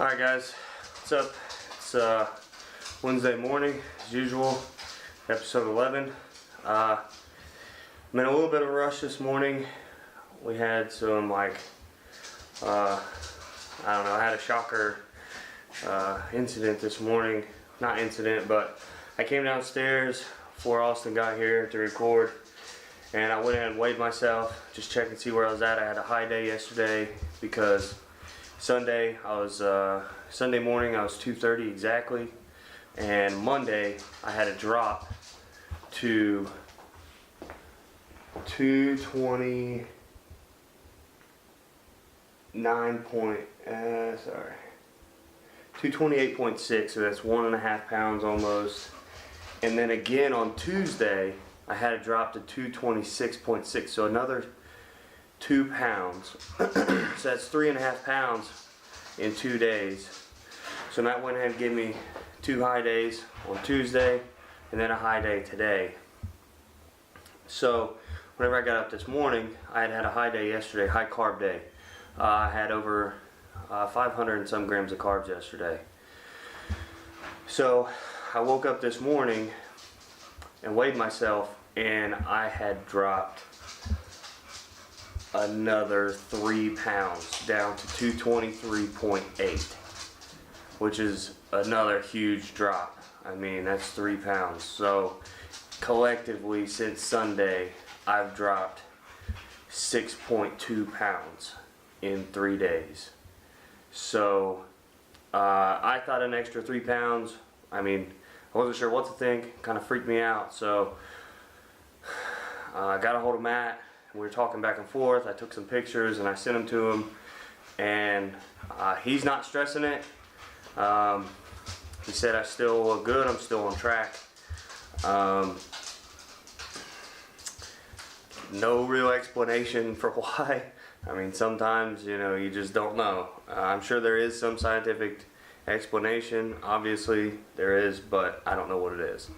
Alright guys, what's up? It's Wednesday morning, as usual, episode 11. I'm in a little bit of a rush this morning. We had some I had a shocker incident this morning. Not incident, but I came downstairs before Austin got here to record, and I went ahead and weighed myself, just check and see where I was at. I had a high day yesterday because Sunday morning I was 230 exactly, and Monday I had a drop to 228.6, so that's 1.5 pounds almost. And then again on Tuesday I had a drop to 226.6, so another 2 pounds. So that's 3.5 pounds in 2 days. So Matt went ahead and gave me 2 high days on Tuesday and then a high day today. So whenever I got up this morning, I had a high day yesterday, high carb day. I had over 500 and some grams of carbs yesterday. So I woke up this morning and weighed myself, and I had dropped another 3 pounds down to 223.8, which is another huge drop. I mean, that's 3 pounds. So collectively since Sunday I've dropped 6.2 pounds in 3 days. So I thought an extra 3 pounds, I mean, I wasn't sure what to think, kind of freaked me out. So I got a hold of Matt. We were talking back and forth. I took some pictures and I sent them to him, and he's not stressing it. He said I still look good, I'm still on track. No real explanation for why. I mean, sometimes, you just don't know. I'm sure there is some scientific explanation. Obviously there is, but I don't know what it is.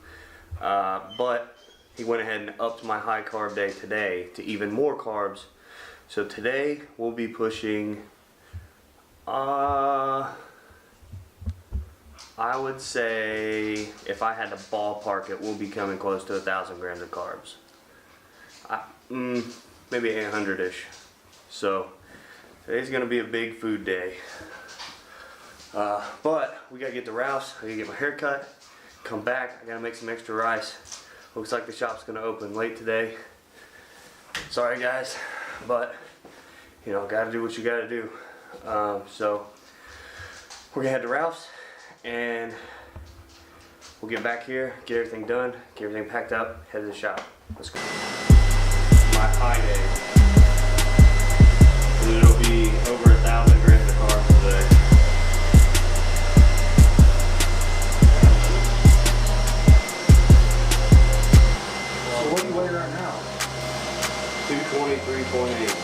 But he went ahead and upped my high carb day today to even more carbs. So today we'll be pushing, I would say, if I had to ballpark it, we'll be coming close to 1,000 grams of carbs. Maybe 800-ish. So today's gonna be a big food day. But we gotta get to Ralph's, I gotta get my hair cut, come back, I gotta make some extra rice. Looks like the shop's gonna open late today. Sorry guys, but gotta do what you gotta do. So we're gonna head to Ralph's and we'll get back here, get everything done, get everything packed up, head to the shop. Let's go. My high day. And it'll be over 1,000 grams of carbs today. What do you weigh right now? 223.8.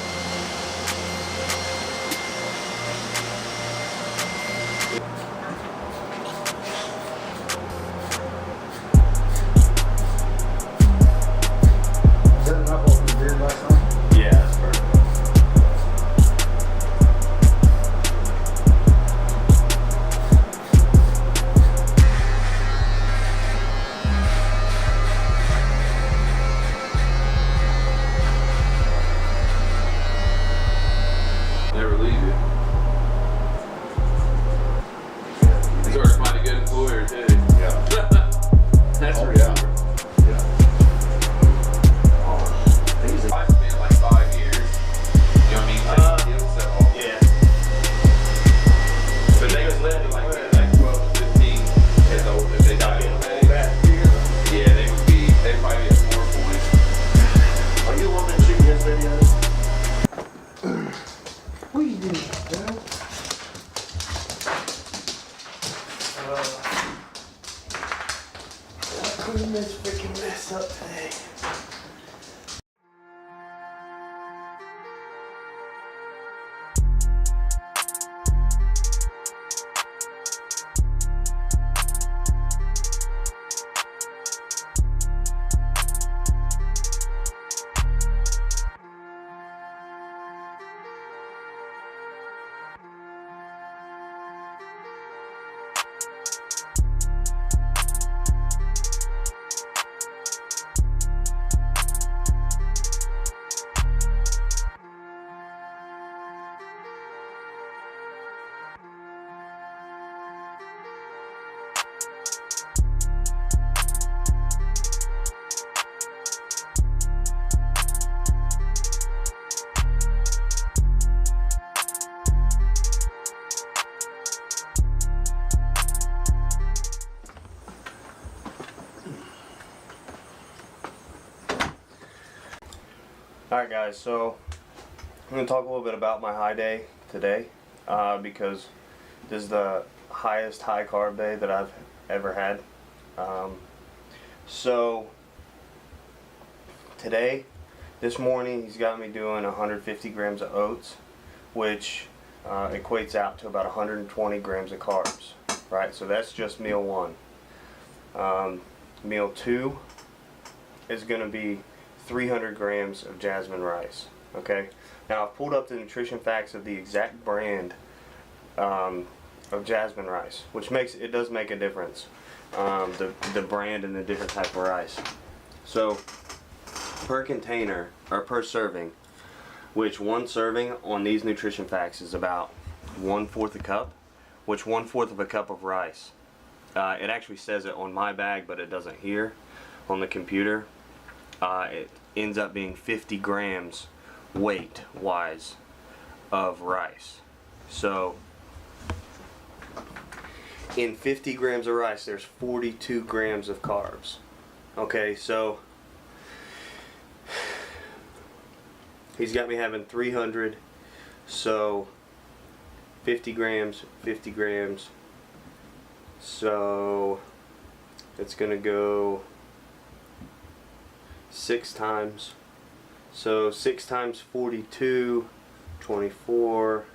Is that enough what we did last night? Yeah, that's perfect. Never leave you. This works mighty good employer too. Yeah. That's Oh, for yeah. sure. Yeah. Life's been like 5 years. You know what I mean? Like, so, Yeah. but they was living like 12 to 15 as old if they died in a day. Yeah, they'd probably be at 4 points. Are you the one that shooting his videos? What are you doing, Dad? Clean this freaking mess up today. Alright guys, so I'm going to talk a little bit about my high day today, because this is the highest high carb day that I've ever had. So today, this morning, he's got me doing 150 grams of oats, which equates out to about 120 grams of carbs, right? So that's just meal one. Meal two is going to be 300 grams of jasmine rice, okay? Now I've pulled up the nutrition facts of the exact brand of jasmine rice, which does make a difference, the brand and the different type of rice. So per container, or per serving, which one serving on these nutrition facts is about 1/4 a cup, which 1/4 of a cup of rice. It actually says it on my bag, but it doesn't here on the computer. It ends up being 50 grams weight wise of rice. So in 50 grams of rice, there's 42 grams of carbs. Okay, so he's got me having 300, so 50 grams, 50 grams. So it's gonna go 6 times. So 6 times 42, 24.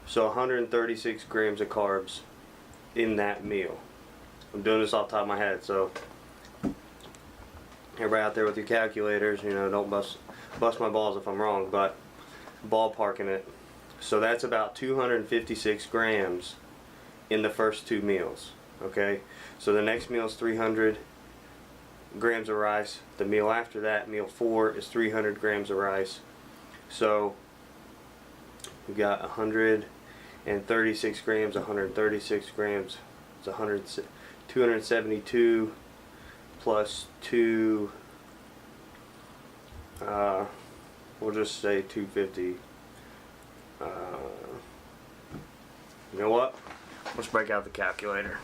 So 136 grams of carbs in that meal. I'm doing this off the top of my head, so everybody out there with your calculators, you know, don't bust my balls if I'm wrong, but ballparking it. So that's about 256 grams in the first 2 meals, okay? So the next meal is 300 grams of rice. The meal after that, meal 4, is 300 grams of rice. So we got 136 grams, 136 grams. It's 272 plus 2. We'll just say 250. You know what? Let's break out the calculator,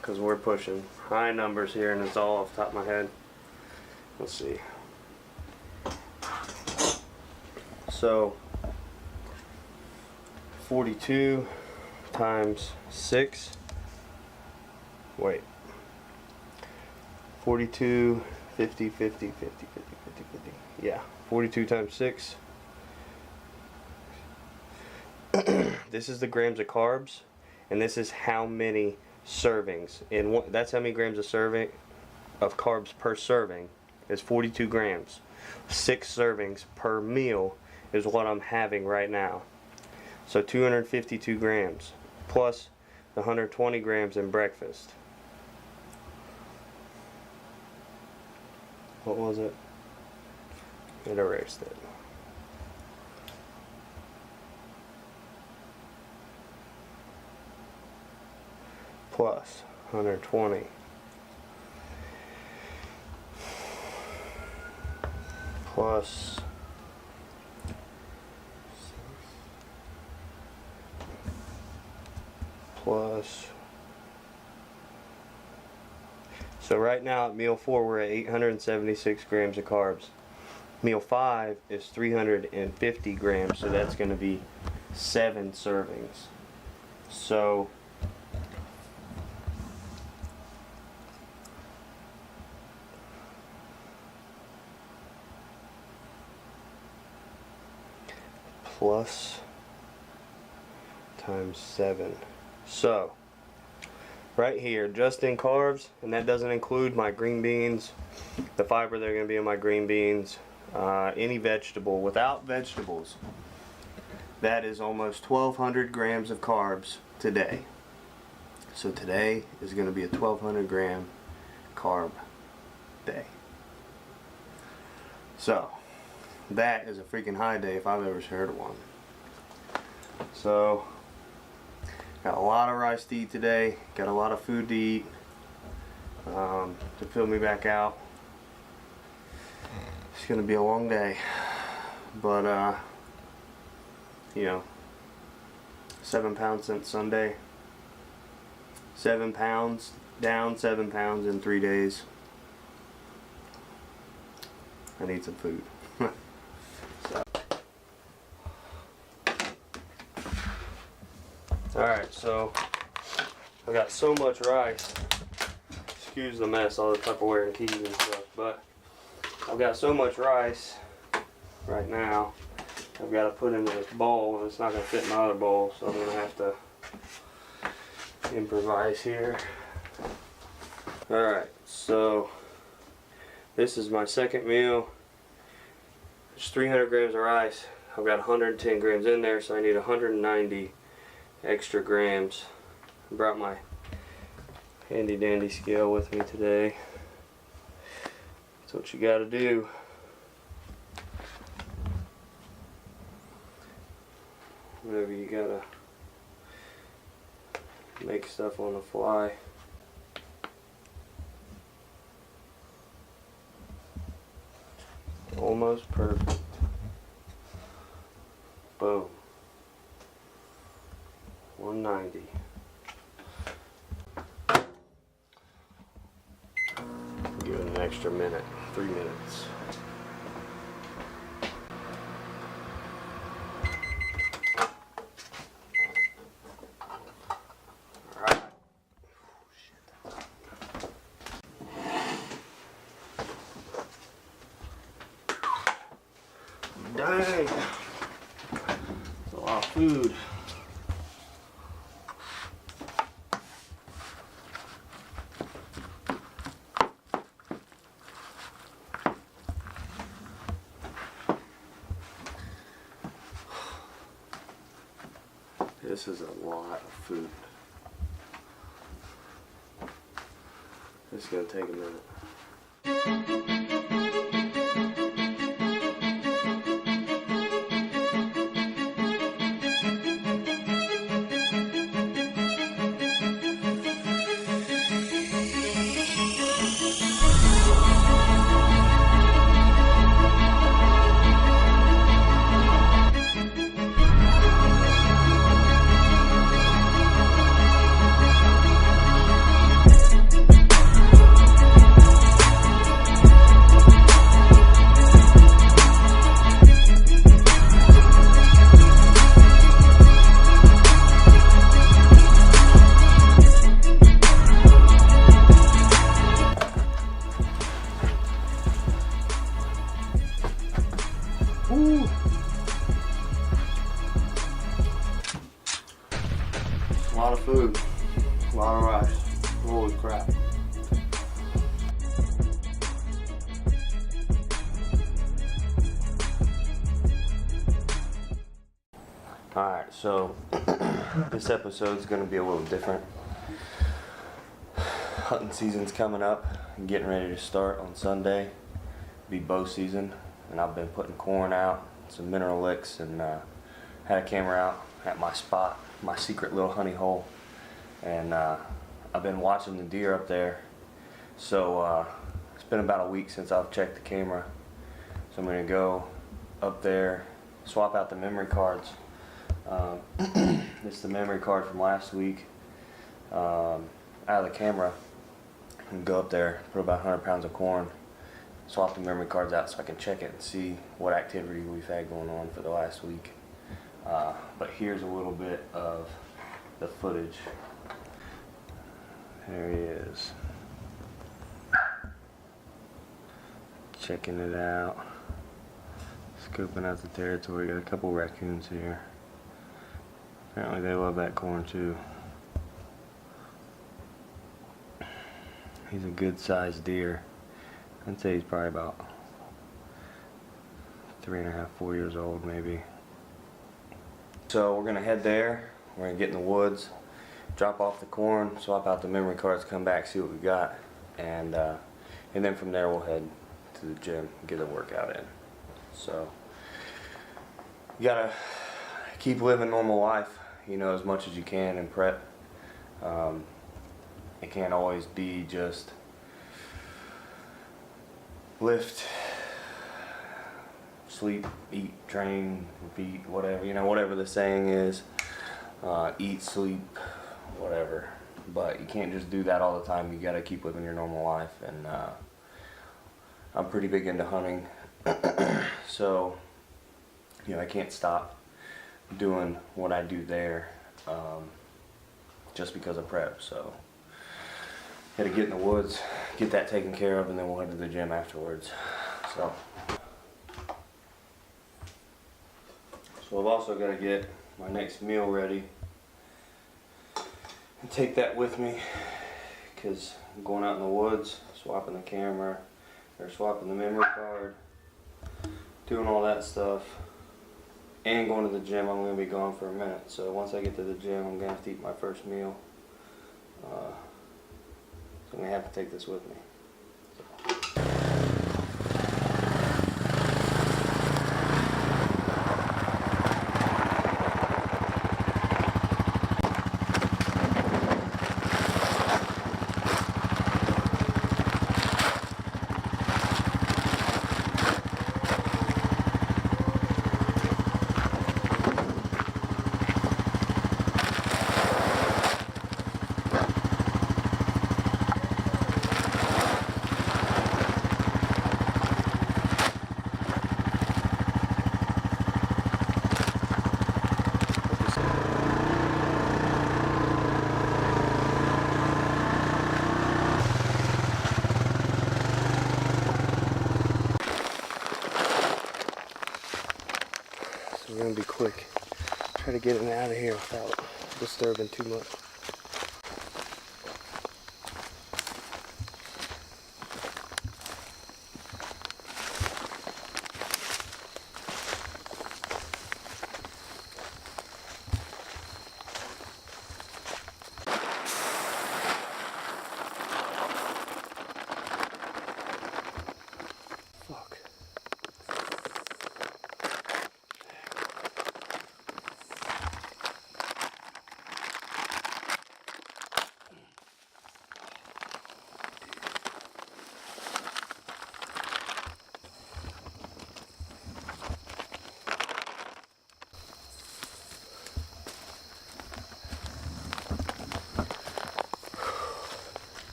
because we're pushing high numbers here and it's all off the top of my head. Let's see. So 42 times 6. Wait. 42, 50, 50, 50, 50, 50, 50. Yeah, 42 times 6. This is the grams of carbs, and this is how many servings. That's how many grams of carbs per serving is 42 grams. 6 servings per meal is what I'm having right now. So 252 grams plus the 120 grams in breakfast. What was it? It erased it. Plus 120 plus plus. So right now at meal 4 we're at 876 grams of carbs. Meal 5 is 350 grams, so that's going to be 7 servings. So plus times 7. So right here, just in carbs, and that doesn't include my green beans, the fiber that are going to be in my green beans, any vegetable. Without vegetables, that is almost 1,200 grams of carbs today. So today is going to be a 1,200 gram carb day. So that is a freaking high day if I've ever heard of one. So got a lot of rice to eat today, got a lot of food to eat to fill me back out. It's gonna be a long day, but you know, 7 pounds since Sunday. 7 pounds down, 7 pounds in 3 days. I need some food. Alright, so I got so much rice. Excuse the mess, all the Tupperware and keys and stuff, but I've got so much rice right now. I've got to put into this bowl, and it's not going to fit in my other bowl, so I'm going to have to improvise here. Alright, so this is my second meal. There's 300 grams of rice. I've got 110 grams in there, so I need 190 extra grams. I brought my handy dandy scale with me today. That's what you gotta do. Whenever you gotta make stuff on the fly. Almost perfect. Boom. 190. Give it an extra minute, 3 minutes. Alright. Dang. That's a lot of food. This is a lot of food. It's gonna take a minute. Ooh. A lot of food, a lot of rice. Holy crap. Alright, so this episode's gonna be a little different. Hunting season's coming up and getting ready to start on Sunday. Be bow season. And I've been putting corn out, some mineral licks, and had a camera out at my spot, my secret little honey hole. And I've been watching the deer up there. So it's been about a week since I've checked the camera. So I'm gonna go up there, swap out the memory cards. This is the memory card from last week. Out of the camera, and go up there, put about 100 pounds of corn. Swap the memory cards out so I can check it and see what activity we've had going on for the last week. But here's a little bit of the footage. There he is. Checking it out. Scoping out the territory. Got a couple raccoons here. Apparently they love that corn too. He's a good sized deer. I'd say he's probably about 3.5, 4 years old maybe. So we're gonna head there. We're gonna get in the woods, drop off the corn, swap out the memory cards, come back, see what we got, and then from there we'll head to the gym, get a workout in. So you gotta keep living normal life, you know, as much as you can in prep. It can't always be just lift, sleep, eat, train, repeat, whatever, you know, whatever the saying is. Eat, sleep, whatever. But you can't just do that all the time. You gotta keep living your normal life. And I'm pretty big into hunting, So, you know, I can't stop doing what I do there just because of prep. So, had to get in the woods, get that taken care of, and then we'll head to the gym afterwards. So I've also got to get my next meal ready and take that with me, because I'm going out in the woods, swapping the camera, or swapping the memory card, doing all that stuff, and going to the gym. I'm going to be gone for a minute. So once I get to the gym, I'm going to have to eat my first meal. So I'm going to have to take this with me. We're gonna be quick. Try to get it out of here without disturbing too much. Fuck.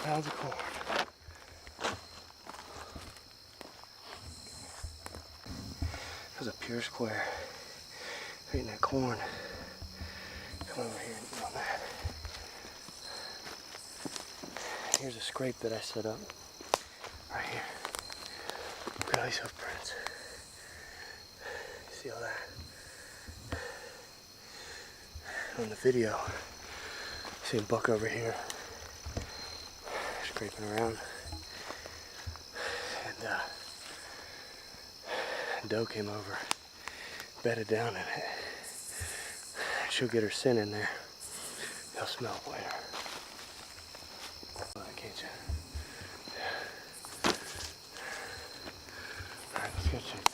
100 pounds of corn. That was a pure square. Eating that corn. Come over here and eat on that. Here's a scrape that I set up right here. Look at all these hoof prints. See all that? On the video, see a buck over here scraping around, and doe came over, bedded down in it. She'll get her scent in there. They'll smell it later. Can't you? Alright, let's go check.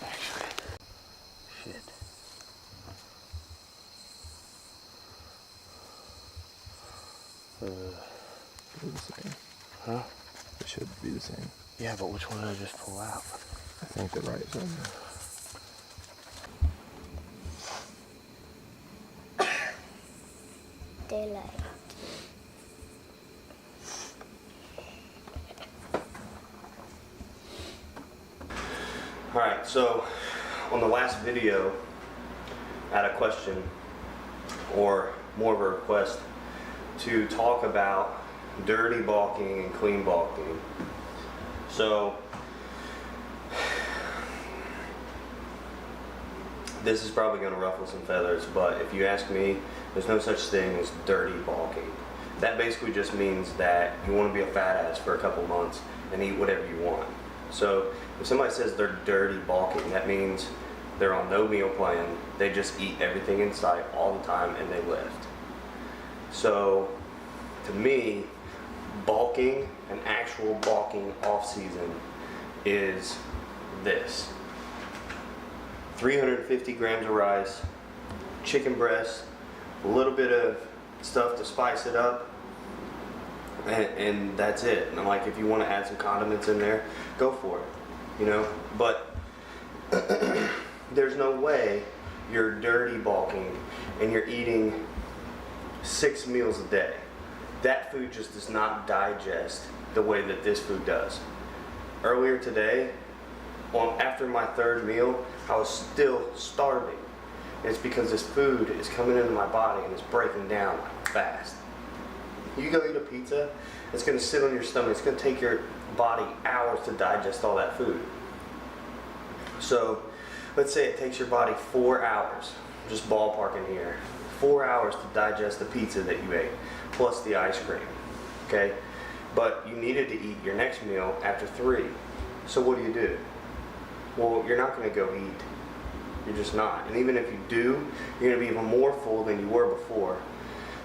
Actually, shit. They're the same. Huh? It should be the same. Yeah, but which one did I just pull out? I think the right side. Daylight. Alright, so on the last video, I had a question, or more of a request, to talk about dirty balking and clean balking. So, this is probably going to ruffle some feathers, but if you ask me, there's no such thing as dirty balking. That basically just means that you want to be a fat ass for a couple months and eat whatever you want. So if somebody says they're dirty balking, that means they're on no meal plan, they just eat everything in sight all the time and they lift. So to me, bulking, an actual bulking off season, is this: 350 grams of rice, chicken breast, a little bit of stuff to spice it up, and that's it. And like, if you want to add some condiments in there, go for it, you know. But there's no way you're dirty bulking and you're eating 6 meals a day. That food just does not digest the way that this food does. Earlier today, after my 3rd meal, I was still starving. And it's because this food is coming into my body and it's breaking down fast. You go eat a pizza, it's going to sit on your stomach. It's going to take your body hours to digest all that food. So let's say it takes your body 4 hours, just ballparking here, 4 hours to digest the pizza that you ate, plus the ice cream, okay? But you needed to eat your next meal after 3. So what do? Well, you're not going to go eat. You're just not. And even if you do, you're going to be even more full than you were before.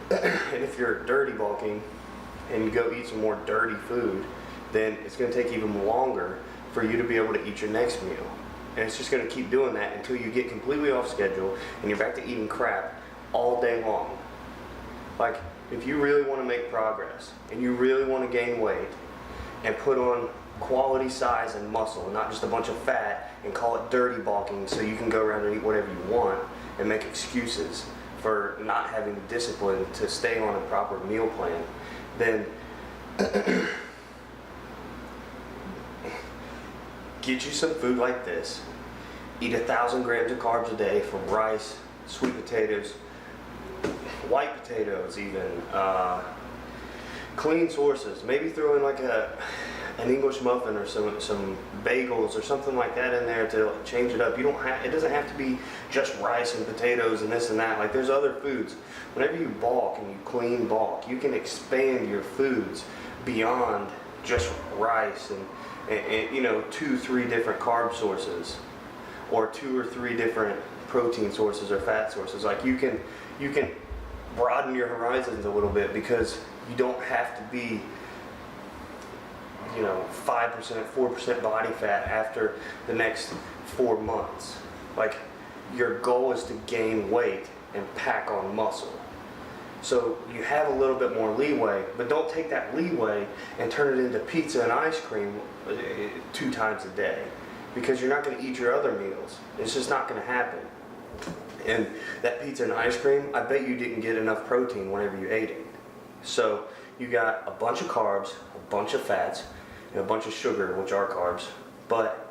And if you're dirty bulking and you go eat some more dirty food, then it's going to take even longer for you to be able to eat your next meal. And it's just going to keep doing that until you get completely off schedule and you're back to eating crap all day long. Like, if you really want to make progress and you really want to gain weight and put on quality size and muscle, not just a bunch of fat, and call it dirty bulking so you can go around and eat whatever you want and make excuses for not having the discipline to stay on a proper meal plan, then get you some food like this. Eat 1,000 grams of carbs a day from rice, sweet potatoes, white potatoes even, clean sources. Maybe throw in like an English muffin or some bagels or something like that in there to change it up. You don't have, it doesn't have to be just rice and potatoes and this and that. Like, there's other foods. Whenever you bulk and you clean bulk, you can expand your foods beyond just rice and you know, 2-3 different carb sources, or 2 or 3 different protein sources or fat sources. Like, you can broaden your horizons a little bit, because you don't have to be, you know, 5%, 4% body fat after the next 4 months. Like, your goal is to gain weight and pack on muscle. So you have a little bit more leeway, but don't take that leeway and turn it into pizza and ice cream 2 times a day, because you're not going to eat your other meals. It's just not going to happen. And that pizza and ice cream, I bet you didn't get enough protein whenever you ate it. So you got a bunch of carbs, a bunch of fats, and a bunch of sugar, which are carbs, but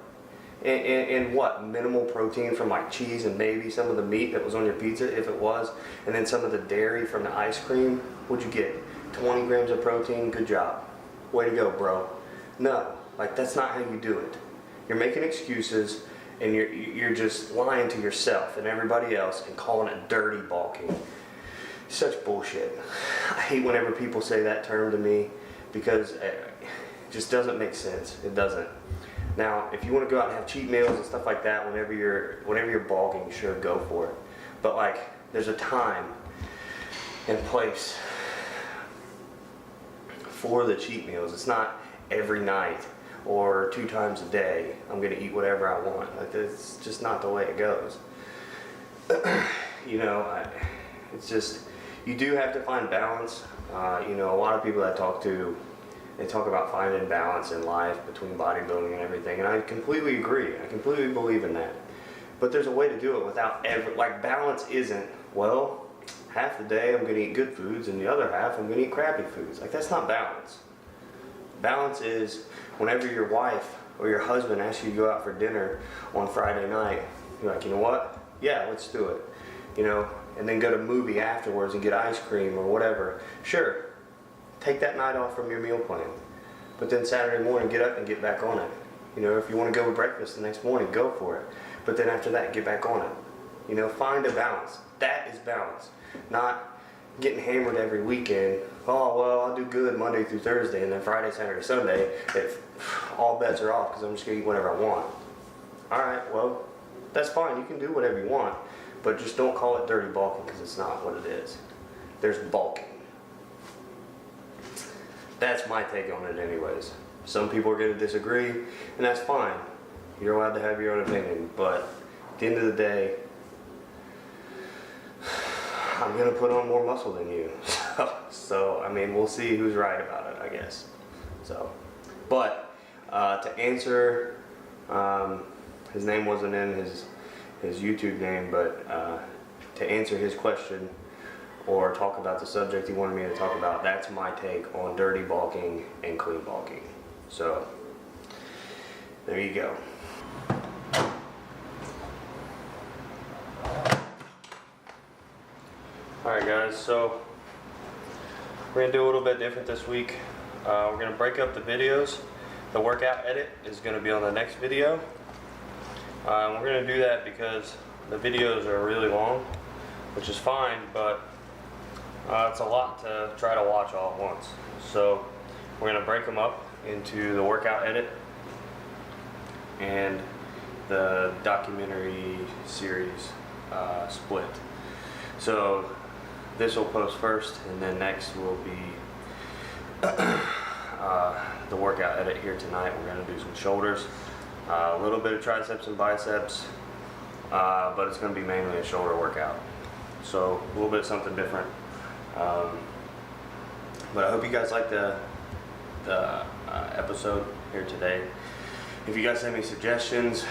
and what, minimal protein from like cheese and maybe some of the meat that was on your pizza, if it was, and then some of the dairy from the ice cream. What'd you get? 20 grams of protein? Good job. Way to go, bro. No, like, that's not how you do it. You're making excuses, and you're just lying to yourself and everybody else and calling it dirty bulking. Such bullshit. I hate whenever people say that term to me, because it just doesn't make sense. It doesn't. Now, if you want to go out and have cheat meals and stuff like that whenever you're bulking, sure, go for it. But like, there's a time and place for the cheat meals. It's not every night or 2 times a day I'm going to eat whatever I want. Like, it's just not the way it goes. You know, it's just, you do have to find balance. You know, a lot of people I talk to, they talk about finding balance in life between bodybuilding and everything, and I completely agree. I completely believe in that. But there's a way to do it without like, balance isn't, well, half the day I'm going to eat good foods and the other half I'm going to eat crappy foods. Like, that's not balance. Balance is whenever your wife or your husband asks you to go out for dinner on Friday night, you're like, you know what? Yeah, let's do it. You know, and then go to a movie afterwards and get ice cream or whatever. Sure. Take that night off from your meal plan. But then Saturday morning, get up and get back on it. You know, if you want to go with breakfast the next morning, go for it. But then after that, get back on it. You know, find a balance. That is balance. Not getting hammered every weekend. Oh, well, I'll do good Monday through Thursday, and then Friday, Saturday, Sunday, if all bets are off because I'm just going to eat whatever I want. All right, well, that's fine. You can do whatever you want. But just don't call it dirty bulking, because it's not what it is. There's bulking. That's my take on it anyways. Some people are going to disagree, and that's fine. You're allowed to have your own opinion, but at the end of the day, I'm going to put on more muscle than you. So So, I mean, we'll see who's right about it, I guess. So, but to answer, his name wasn't in his YouTube name, but to answer his question or talk about the subject he wanted me to talk about, that's my take on dirty bulking and clean bulking. So, there you go. Alright guys, so we're going to do a little bit different this week. We're going to break up the videos. The workout edit is going to be on the next video. We're going to do that because the videos are really long, which is fine, but it's a lot to try to watch all at once. So we're going to break them up into the workout edit and the documentary series split. So this will post first, and then next will be the workout edit here tonight. We're going to do some shoulders, a little bit of triceps and biceps, but it's going to be mainly a shoulder workout. So a little bit of something different. But I hope you guys like the episode here today. If you guys have any suggestions,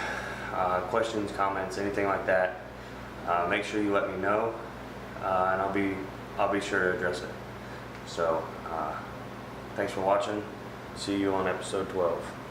questions, comments, anything like that, make sure you let me know, and I'll be sure to address it. So thanks for watching. See you on episode 12.